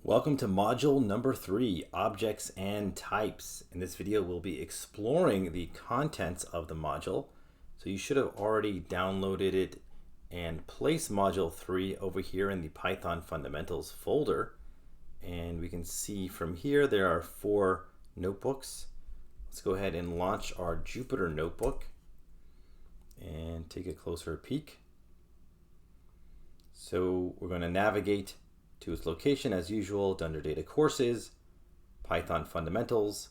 Welcome to module number 3, Objects and Types. In this video, we'll be exploring the contents of the module. So you should have already downloaded it and placed module 3 over here in the Python Fundamentals folder. And we can see from here there are 4 notebooks. Let's go ahead and launch our Jupyter notebook and take a closer peek. So we're going to navigate to its location as usual, under Data Courses, Python Fundamentals,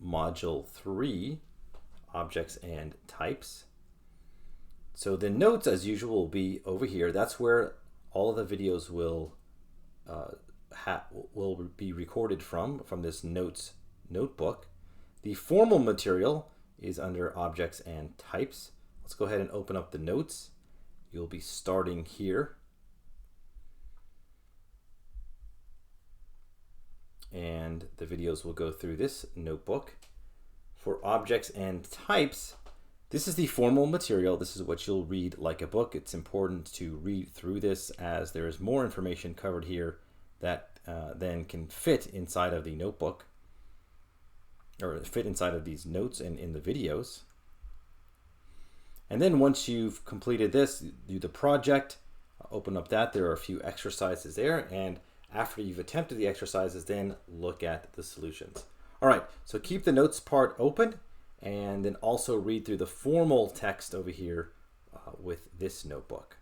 Module 3, Objects and Types. So the notes as usual will be over here. That's where all of the videos will be recorded from this notes notebook. The formal material is under Objects and Types. Let's go ahead and open up the notes. You'll be starting here. And the videos will go through this notebook. For Objects and Types, this is the formal material. This is what you'll read like a book. It's important to read through this as there is more information covered here that then can fit inside of the notebook or fit inside of these notes and in the videos. And then once you've completed this, do the project, open up that. There are a few exercises there, and after you've attempted the exercises, then look at the solutions. All right, so keep the notes part open and then also read through the formal text over here with this notebook.